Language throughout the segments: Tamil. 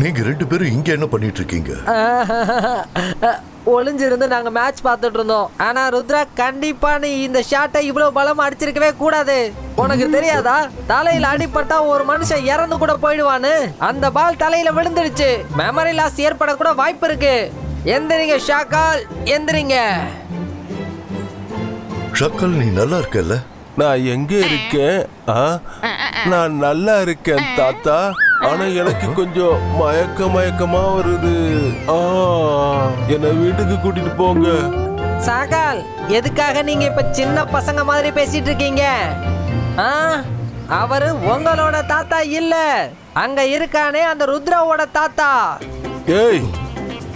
நீங்க ரெண்டு பேரும் இங்க என்ன பண்ணிட்டு இருக்கீங்க? ஒளிஞ்சிருந்து நாங்க மேட்ச் பார்த்துட்டு இருந்தோம். ஆனா ருத்ரா, கண்டிப்பா நீ இந்த ஷாட்டை இவ்வளவு பலமா அடிச்சிருக்கவே கூடாது. உனக்கு தெரியாதா, தலையில அடிபட்டா ஒரு மனுஷன் இறந்து கூட போயிடுவான்னு? அந்த பால் தலையில விழுந்துடுச்சு. மெமரி லாஸ் ஏற்பட கூட வாய்ப்பு இருக்கு. எந்திரிங்க ஷாக்கால், எந்திரிங்க. ஷாக்கால், நீ நல்லா இருக்கல்ல? நான் எங்க இருக்கேன்? நான் நல்லா இருக்கேன் தாத்தா. ஆனா எனக்கு கொஞ்சம் மயக்கமா வருது. என்ன வீட்டுக்கு கூட்டிட்டு போங்க. ஷாக்கால், எதுக்காக நீங்க இப்ப சின்ன பசங்க மாதிரி பேசிட்டு இருக்கீங்க? அவரு உங்களோட தாத்தா இல்ல, அங்க இருக்கானே அந்த ருத்ராவோட தாத்தா. ஏய்,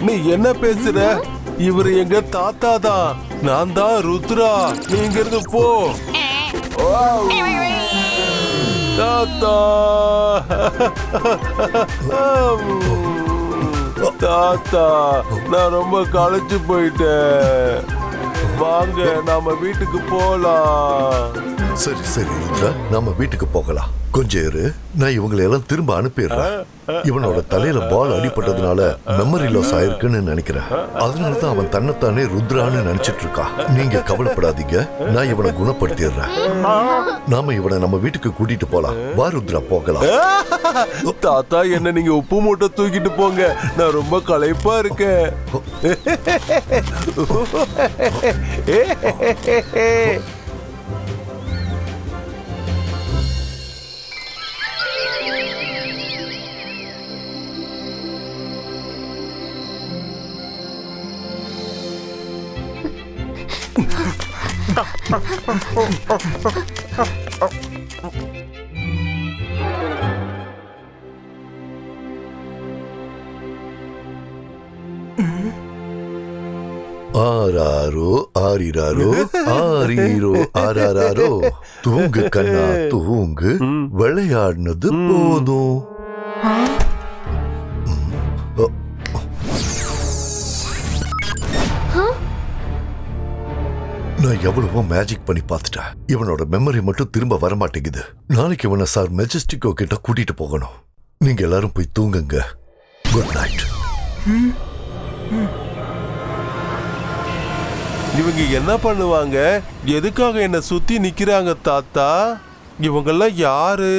நீ என்ன பேசுற? இவரு எங்க தாத்தா தான். நான் தான் ருத்ரா. நீ இங்க இருந்து போ. தாத்தா, தாத்தா, நான் ரொம்ப களைச்சு போயிட்டேன். வாங்க, நாம வீட்டுக்கு போலாம். சரி சரி ருத்ரா, நாம வீட்டுக்கு போகலாம். கொஞ்சம் இரு, நான் இவங்களை எல்லாம் திரும்ப அனுப்பிடுறேன். இவனோட தலையில பால் அடிபட்டதுனால மெமரி லாஸ் ஆயிருக்குன்னு நினைக்கிறேன். அதனாலதான் அவன் தன்னைத்தானே ருத்ரான்னு நினைச்சிட்டு இருக்கான். நீங்க கவலைப்படாதீங்க, நான் இவனை குணப்படுத்திடுறேன். நாம இவனை நம்ம வீட்டுக்கு கூட்டிட்டு போலாம். வா ருத்ரா, போகலாம். தாத்தா, என்ன நீங்க உப்பு மூட்டை தூக்கிட்டு போங்க. நான் ரொம்ப களைப்பா இருக்கேன். ஆராரோ ஆரிராரோ ஆரீரோ ஆராரோ. தூங்கு கண்ணா தூங்கு, விளையாடினது போதும். நான் எவ்வளவோ மேஜிக் பண்ணி பார்த்துட்டேன். இவனோட மெமரி மட்டும் திரும்ப வர மாட்டேங்குது. நாளைக்கு இவனை சார் மெஜஸ்டிக்கோ கிட்ட கூட்டிட்டு போகணும். நீங்க எல்லாரும் போய் தூங்குங்க. Good night. இவங்க என்ன பண்ணுவாங்க? எதுக்காக என்ன சுத்தி நிக்கிறாங்க தாத்தா? இவங்கெல்லாம் யாரு?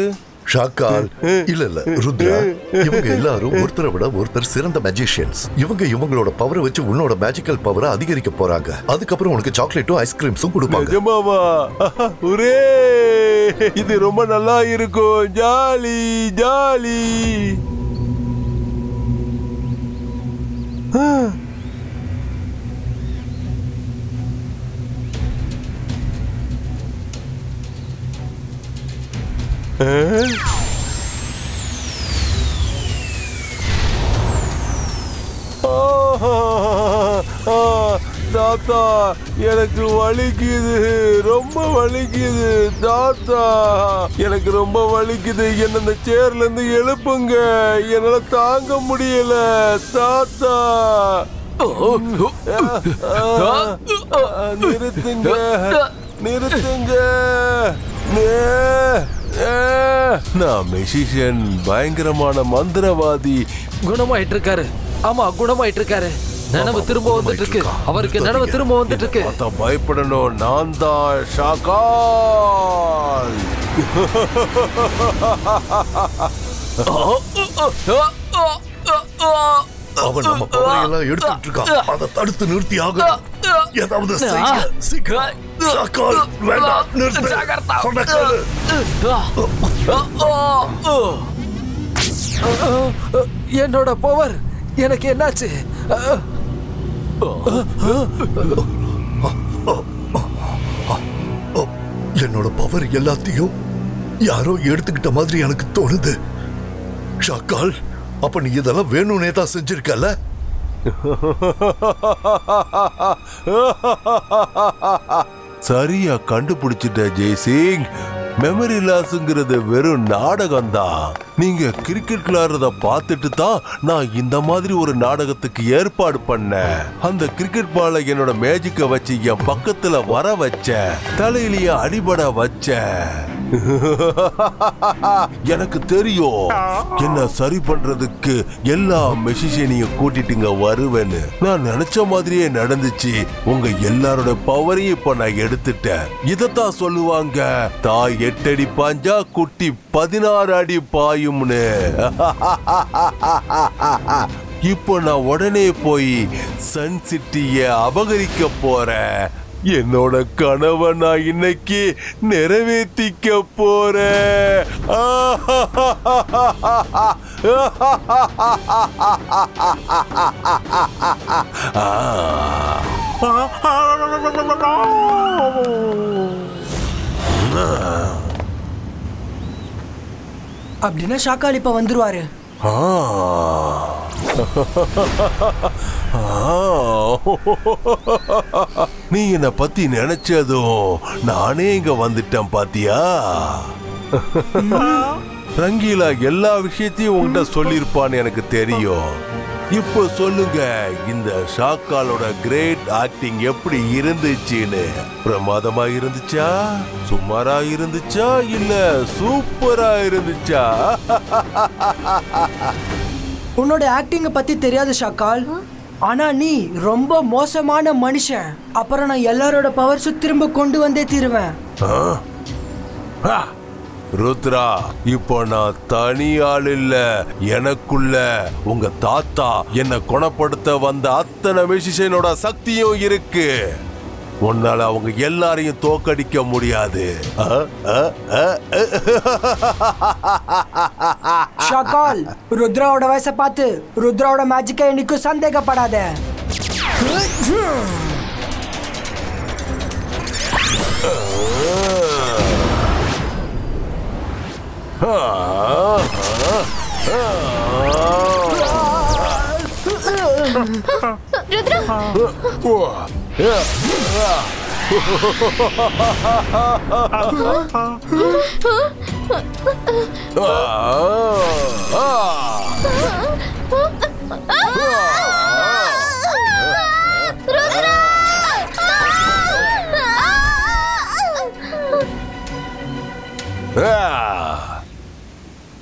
ஷாக்கால், இல்ல இல்ல ருத்ரா, இவங்க எல்லாரும் ஒருத்தரை விட ஒருத்தர் சிறந்த மேஜிஷியன்ஸ். இவங்க இவங்களோட பவரை வச்சு உன்னோட மேஜிக்கல் பவரை அதிகரிக்க போறாங்க. அதுக்கப்புறம் உனக்கு சாக்லேட்டும் ஐஸ்கிரீம்ஸும் கொடுப்பாங்க. நிஜமாவா? ஒரே, இது ரொம்ப நல்லா இருக்கும். Jolly jolly. தாத்தா எனக்கு வலிக்குது, ரொம்ப வலிக்குது தாத்தா, எனக்கு ரொம்ப வலிக்குது. என்ன இந்த சேர்ல இருந்து எழுப்புங்க, என்னால தாங்க முடியல தாத்தா. நிறுத்துங்க நிறுத்துங்க. நான் மெஷிஷியன், பயங்கரமான மந்திரவாதி. குணமாயிட்டு இருக்காரு. ஆமா, குணமாயிட்டு இருக்காரு. நினைவு திரும்ப வந்துட்டு இருக்கு. அவருக்கு நினைவு திரும்ப வந்துட்டு இருக்கு. பயப்படணும், நான் தான் ஷாக்கால். அவன் நம்ம பவரையெல்லாம் எடுத்துட்டு இருக்கான். அதை தடுத்து நிறுத்தி ஆகணும். ஏதாவது செய்ய. சீக்கிரம். ஷாக்கால், வேண்டாம், நிறுத்து. சொன்ன கேளு. என்னோட பவர் எனக்கு என்னாச்சு? என்னோட பவர் எல்லாத்தையும் யாரோ எடுத்துக்கிட்ட மாதிரி எனக்கு தோணுது. ஷாக்கால், அப்ப நீ இதெல்லாம் வேணும்னே தான் செஞ்சிருக்கல? சரியா கண்டுபிடிச்சிட்ட ஜெய்சிங். மெமரி லாஸ்ங்கிறது வெறும் நாடகம் தான். நீங்க கிரிக்கெட் விளையாடுறத பார்த்துட்டு தான் நான் இந்த மாதிரி ஒரு நாடகத்துக்கு ஏற்பாடு பண்ணேன். அந்த கிரிக்கெட் பாலை என்னோட மேஜிக்க வச்சு என் பக்கத்துல வர வச்சேன், தலையிலேயே அடிபட வச்சேன். எனக்கு தெரியும் என்ன சரி பண்றதுக்கு எல்லா மெஷிஷியனையும் கூட்டிட்டுங்க வருவேன்னு. நான் நினைச்ச மாதிரியே நடந்துச்சு. உங்க எல்லாரோட பவரையும் இப்ப நான் எடுத்துட்டேன். இதத்தான் சொல்லுவாங்க, தாய் 8 அடி பாஞ்சா குட்டி 16 அடி பாயும்னு. இப்போ நான் உடனே போய் சன் சிட்டிய அபகரிக்க போறேன். என்னோட கனவை நான் இன்னைக்கு நிறைவேற்றிக்க போறேன். அப்படின்னா ஷாக்கால் இப்ப வந்துருவாரு. நீ என்ன பத்தி நினைச்சதும் நானே இங்க வந்துட்டேன் பாத்தியா? ரங்கீலா எல்லா விஷயத்தையும் உங்ககிட்ட சொல்லிருப்பான்னு எனக்கு தெரியும். இப்போ சொல்லுங்க, இந்த ஷாக்காலோட கிரேட் ஆக்டிங் எப்படி இருந்துச்சுன்னு? பிரமாதமா இருந்துச்சா, சுமாரா இருந்துச்சா, இல்ல சூப்பரா இருந்துச்சா? உன்னோட ஆக்டிங்க பத்தி தெரியாது ஷாக்கால், ஆனா நீ ரொம்ப மோசமான மனுஷன். அப்புறம் நான் எல்லாரோட பவர்ஸு திரும்ப கொண்டு வந்தே தீருவேன். ருத்ரா, இப்போ நான் தனி ஆள் இல்ல. எனக்குள்ள உங்க தாத்தா என்ன குணப்படுத்த வந்த அத்தனை மெஷிஷியனோட சக்தியும் இருக்கு. உன்னால அவங்க எல்லாரையும் தோக்கடிக்க முடியாது. ஷாக்கால், ருத்ராவோட வயசை பார்த்து ருத்ராவோட மேஜிக்கை என்னைக்கும் சந்தேகப்படாத.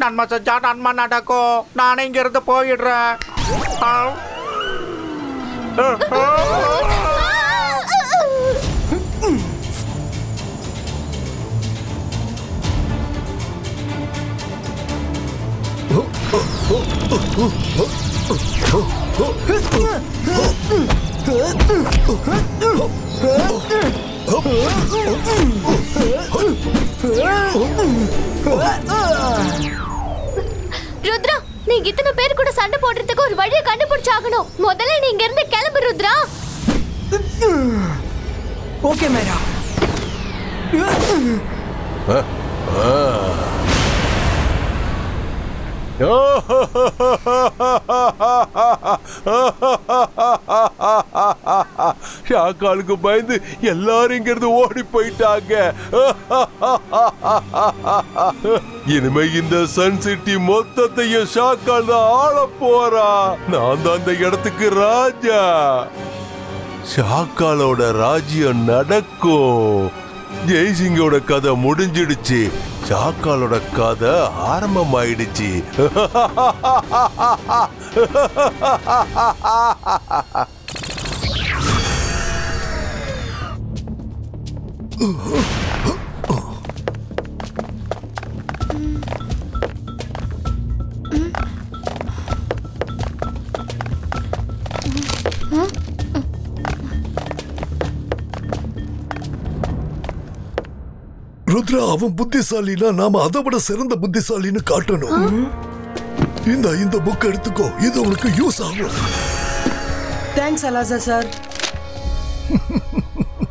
நன்மை செஞ்சா நன்மை நடக்கும். நானே இங்க இருந்து போயிடுறேன். ருத்ரா, நீங்க இத்தனை பேர் கூட சண்டை போடுறதுக்கு ஒரு வழியை கண்டுபிடிச்சாகணும். முதல்ல நீங்க இருந்து கிளம்பு ருத்ரா. ஓகே மேரா. ஷாக்காலுக்கு பயந்து எல்லாரும் இங்கிருந்து ஓடி போயிட்டாங்க. இனிமே இந்த சன் சிட்டி மொத்தத்தையும் ஷாக்கால் தான் ஆள போறா. நான் தான் அந்த இடத்துக்கு ராஜா. ஷாக்காலோட ராஜ்யம் நடக்கும். ஜெய்சிங்கோட கதை முடிஞ்சிடுச்சு. ஷாக்காலோட கதை ஆரம்பமாயிடுச்சு. ருத்ரா, அவன் புத்திசாலினா நாம அதை விட சிறந்த புத்திசாலின்னு காட்டணும். இந்த புக் எடுத்துக்கோ, இது உனக்கு யூஸ் ஆகும். தேங்க்ஸ் அலாசா சார்.